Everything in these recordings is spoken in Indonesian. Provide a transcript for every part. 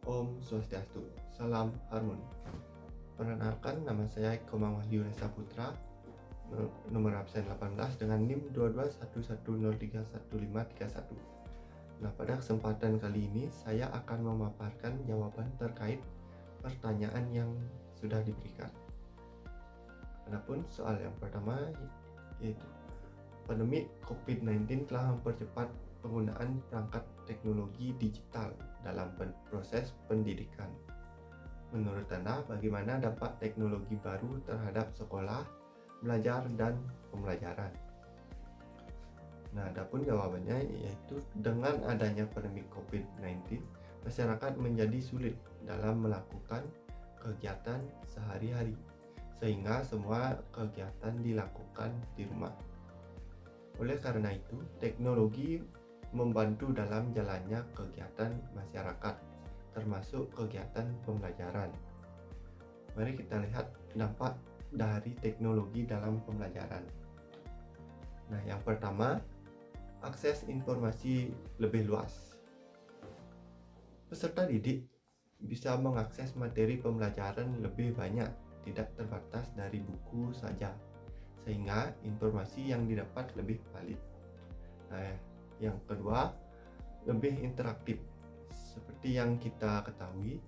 Om Swastiastu, salam harmoni. Perkenalkan, nama saya Eko Wahyu Nesa Putra, nomor absen 18 dengan NIM 2211031531. Nah, pada kesempatan kali ini saya akan memaparkan jawaban terkait pertanyaan yang sudah diberikan. Adapun soal yang pertama yaitu pandemi COVID-19 telah mempercepat penggunaan perangkat teknologi digital dalam proses pendidikan. Menurut Anda, bagaimana dampak teknologi baru terhadap sekolah, belajar, dan pembelajaran? Nah, adapun jawabannya yaitu dengan adanya pandemi COVID-19, masyarakat menjadi sulit dalam melakukan kegiatan sehari-hari, sehingga semua kegiatan dilakukan di rumah. Oleh karena itu, teknologi membantu dalam jalannya kegiatan masyarakat, termasuk kegiatan pembelajaran. Mari kita lihat dampak dari teknologi dalam pembelajaran. Nah, yang pertama, akses informasi lebih luas. Peserta didik bisa mengakses materi pembelajaran lebih banyak, tidak terbatas dari buku saja, sehingga informasi yang didapat lebih valid. Nah, yang kedua, lebih interaktif. Seperti yang kita ketahui,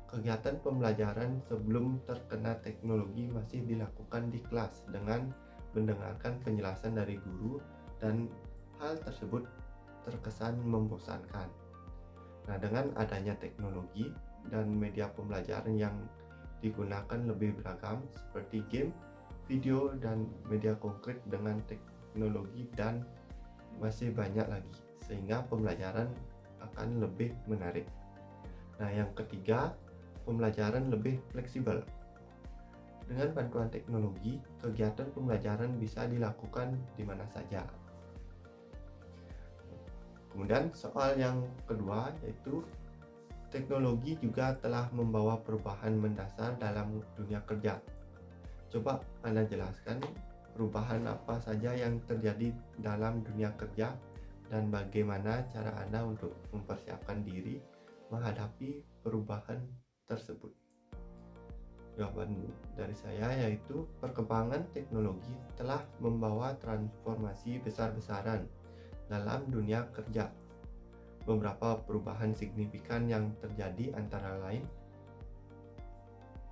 kegiatan pembelajaran sebelum terkena teknologi masih dilakukan di kelas dengan mendengarkan penjelasan dari guru, dan hal tersebut terkesan membosankan. Nah, dengan adanya teknologi dan media pembelajaran yang digunakan lebih beragam seperti game, video, dan media konkret dengan teknologi dan masih banyak lagi, sehingga pembelajaran akan lebih menarik. Nah, yang ketiga, pembelajaran lebih fleksibel. Dengan bantuan teknologi, kegiatan pembelajaran bisa dilakukan di mana saja. Kemudian soal yang kedua yaitu teknologi juga telah membawa perubahan mendasar dalam dunia kerja. Coba Anda jelaskan perubahan apa saja yang terjadi dalam dunia kerja dan bagaimana cara Anda untuk mempersiapkan diri menghadapi perubahan tersebut. Jawaban dari saya yaitu perkembangan teknologi telah membawa transformasi besar-besaran dalam dunia kerja. Beberapa perubahan signifikan yang terjadi antara lain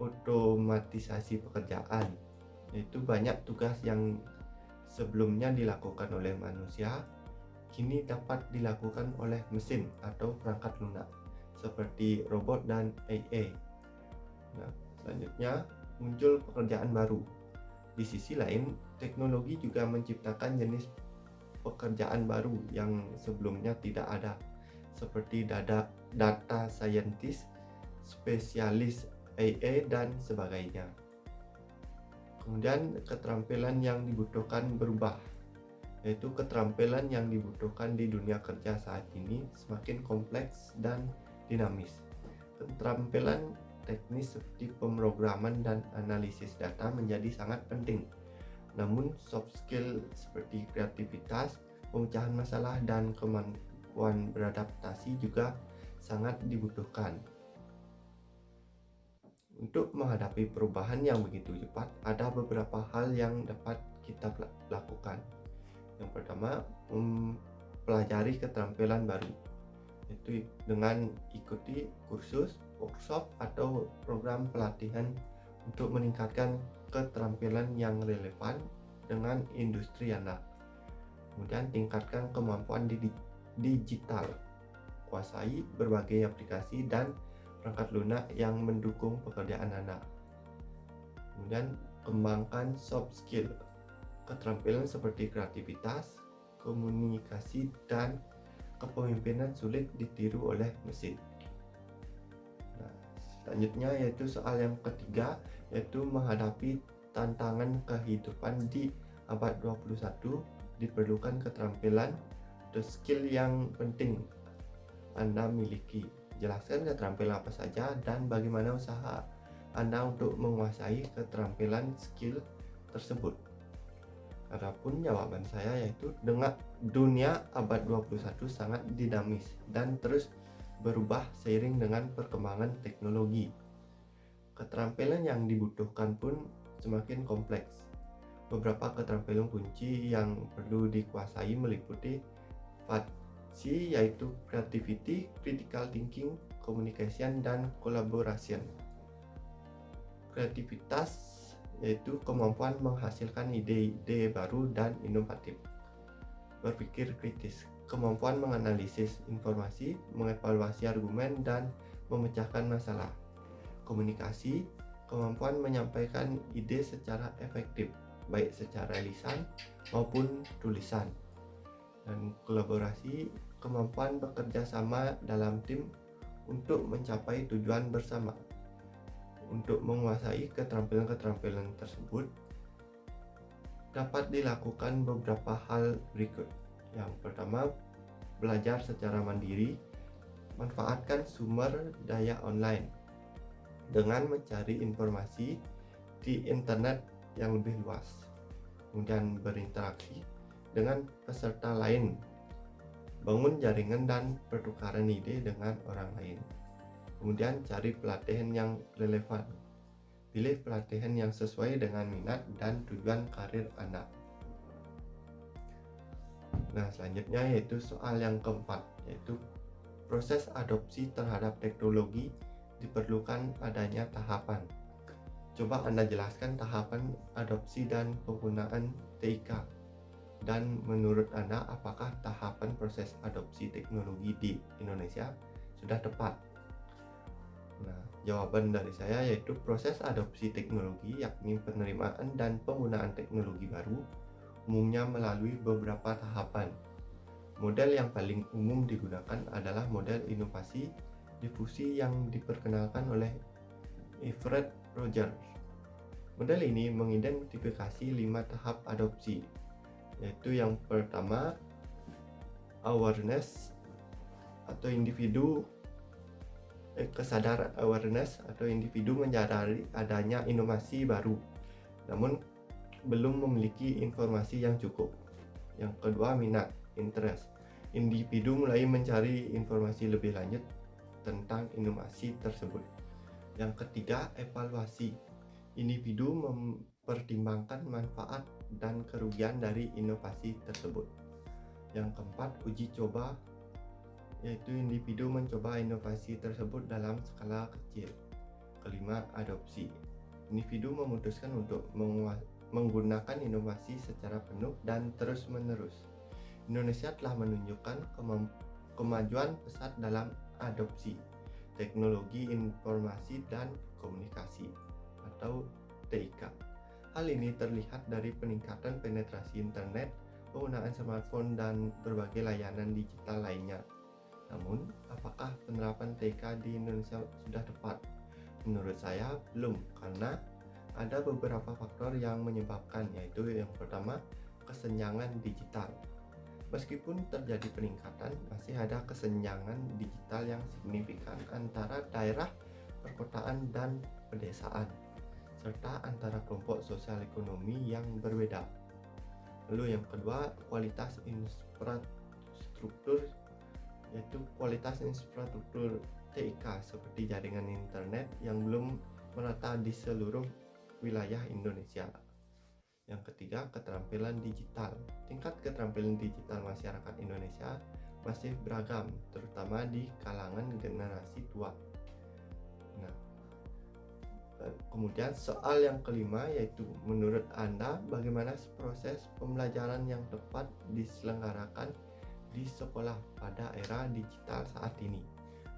otomatisasi pekerjaan, yaitu banyak tugas yang sebelumnya dilakukan oleh manusia kini dapat dilakukan oleh mesin atau perangkat lunak seperti robot dan AI. Nah, selanjutnya muncul pekerjaan baru. Di sisi lain, teknologi juga menciptakan jenis pekerjaan baru yang sebelumnya tidak ada, seperti data scientist, spesialis AI, dan sebagainya. Kemudian keterampilan yang dibutuhkan berubah, yaitu keterampilan yang dibutuhkan di dunia kerja saat ini semakin kompleks dan dinamis. Keterampilan teknis seperti pemrograman dan analisis data menjadi sangat penting. Namun soft skill seperti kreativitas, pemecahan masalah, dan kemampuan beradaptasi juga sangat dibutuhkan. Untuk menghadapi perubahan yang begitu cepat, ada beberapa hal yang dapat kita lakukan. Yang pertama, pelajari keterampilan baru, yaitu dengan ikuti kursus, workshop, atau program pelatihan untuk meningkatkan keterampilan yang relevan dengan industri Anda. Kemudian tingkatkan kemampuan digital, kuasai berbagai aplikasi dan perangkat lunak yang mendukung pekerjaan Anda. Kemudian kembangkan soft skill, keterampilan seperti kreativitas, komunikasi, dan kepemimpinan sulit ditiru oleh mesin. Nah, selanjutnya yaitu soal yang ketiga, yaitu menghadapi tantangan kehidupan di abad 21, diperlukan keterampilan atau skill yang penting Anda miliki. Jelaskan keterampilan apa saja dan bagaimana usaha Anda untuk menguasai keterampilan skill tersebut. Adapun jawaban saya yaitu dengan dunia abad 21 sangat dinamis dan terus berubah seiring dengan perkembangan teknologi. Keterampilan yang dibutuhkan pun semakin kompleks. Beberapa keterampilan kunci yang perlu dikuasai meliputi 4C, yaitu creativity, critical thinking, communication, dan collaboration. Kreativitas yaitu kemampuan menghasilkan ide-ide baru dan inovatif. Berpikir kritis, kemampuan menganalisis informasi, mengevaluasi argumen, dan memecahkan masalah. Komunikasi, kemampuan menyampaikan ide secara efektif, baik secara lisan maupun tulisan. Dan kolaborasi, kemampuan bekerja sama dalam tim untuk mencapai tujuan bersama. Untuk menguasai keterampilan-keterampilan tersebut, dapat dilakukan beberapa hal berikut. Yang pertama, belajar secara mandiri. Manfaatkan sumber daya online dengan mencari informasi di internet yang lebih luas. Kemudian berinteraksi dengan peserta lain. Bangun jaringan dan pertukaran ide dengan orang lain. Kemudian cari pelatihan yang relevan. Pilih pelatihan yang sesuai dengan minat dan tujuan karir Anda. Nah, selanjutnya yaitu soal yang keempat, yaitu proses adopsi terhadap teknologi diperlukan adanya tahapan. Coba Anda jelaskan tahapan adopsi dan penggunaan TIK. Dan menurut Anda, apakah tahapan proses adopsi teknologi di Indonesia sudah tepat? Nah, jawaban dari saya yaitu proses adopsi teknologi, yakni penerimaan dan penggunaan teknologi baru, umumnya melalui beberapa tahapan. Model yang paling umum digunakan adalah model inovasi difusi yang diperkenalkan oleh Everett Rogers. Model ini mengidentifikasi 5 tahap adopsi, yaitu yang pertama, awareness atau kesadaran awareness atau individu menyadari adanya inovasi baru, namun belum memiliki informasi yang cukup. Yang kedua, minat, interest. Individu mulai mencari informasi lebih lanjut tentang inovasi tersebut. Yang ketiga, evaluasi. Individu mempertimbangkan manfaat dan kerugian dari inovasi tersebut. Yang keempat, uji coba, yaitu individu mencoba inovasi tersebut dalam skala kecil. Kelima, adopsi. Individu memutuskan untuk menggunakan inovasi secara penuh dan terus-menerus. Indonesia telah menunjukkan kemajuan pesat dalam adopsi teknologi informasi dan komunikasi atau TIK. Hal ini terlihat dari peningkatan penetrasi internet, penggunaan smartphone, dan berbagai layanan digital lainnya. Namun, apakah penerapan TIK di Indonesia sudah tepat? Menurut saya belum, karena ada beberapa faktor yang menyebabkan, yaitu yang pertama, kesenjangan digital. Meskipun terjadi peningkatan, masih ada kesenjangan digital yang signifikan antara daerah perkotaan dan pedesaan, serta antara kelompok sosial ekonomi yang berbeda. Lalu yang kedua, kualitas infrastruktur, yaitu kualitas infrastruktur TIK seperti jaringan internet yang belum merata di seluruh wilayah Indonesia. Yang ketiga, keterampilan digital. Tingkat keterampilan digital masyarakat Indonesia masih beragam, terutama di kalangan generasi tua. Nah, kemudian soal yang kelima, yaitu menurut Anda bagaimana proses pembelajaran yang tepat diselenggarakan di sekolah pada era digital saat ini,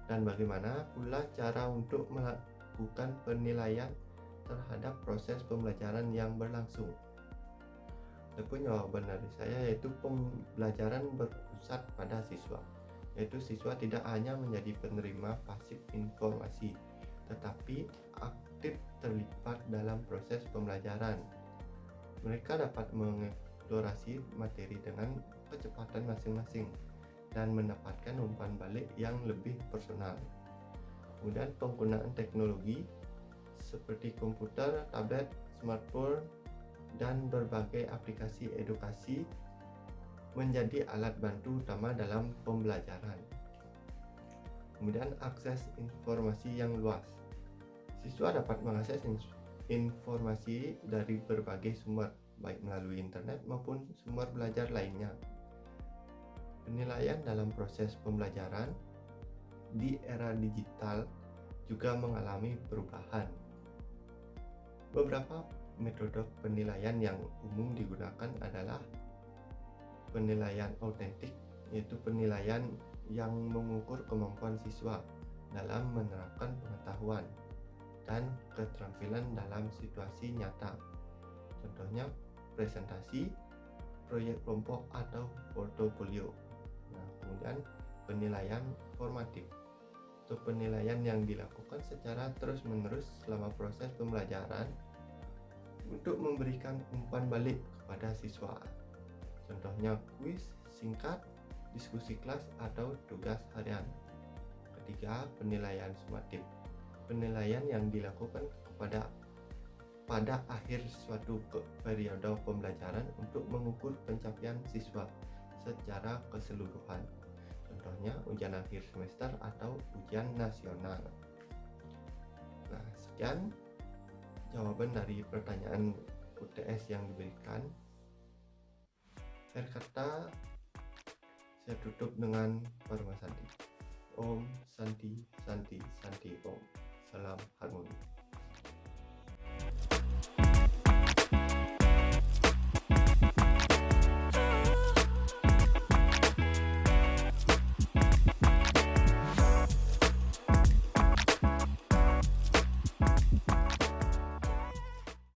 dan bagaimana pula cara untuk melakukan penilaian terhadap proses pembelajaran yang berlangsung. Adapun jawaban dari saya yaitu pembelajaran berpusat pada siswa, yaitu siswa tidak hanya menjadi penerima pasif informasi, tetapi aktif terlibat dalam proses pembelajaran. Mereka dapat mengeksplorasi materi dengan kecepatan masing-masing dan mendapatkan umpan balik yang lebih personal. Kemudian penggunaan teknologi seperti komputer, tablet, smartphone, dan berbagai aplikasi edukasi menjadi alat bantu utama dalam pembelajaran. Kemudian akses informasi yang luas. Siswa dapat mengakses informasi dari berbagai sumber, baik melalui internet maupun sumber belajar lainnya. Penilaian dalam proses pembelajaran di era digital juga mengalami perubahan. Beberapa metode penilaian yang umum digunakan adalah penilaian autentik, yaitu penilaian yang mengukur kemampuan siswa dalam menerapkan pengetahuan dan keterampilan dalam situasi nyata. Contohnya presentasi, proyek kelompok atau portofolio. Nah, kemudian penilaian formatif. Itu penilaian yang dilakukan secara terus-menerus selama proses pembelajaran untuk memberikan umpan balik kepada siswa. Contohnya kuis singkat, diskusi kelas, atau tugas harian. Ketiga, penilaian sumatif. Penilaian yang dilakukan pada akhir suatu periode pembelajaran untuk mengukur pencapaian siswa secara keseluruhan. Contohnya ujian akhir semester atau ujian nasional. Nah, sekian jawaban dari pertanyaan UTS yang diberikan. Akhir kata, saya tutup dengan Parma Santi. Om Santi Santi Santi Om. Salam harmoni.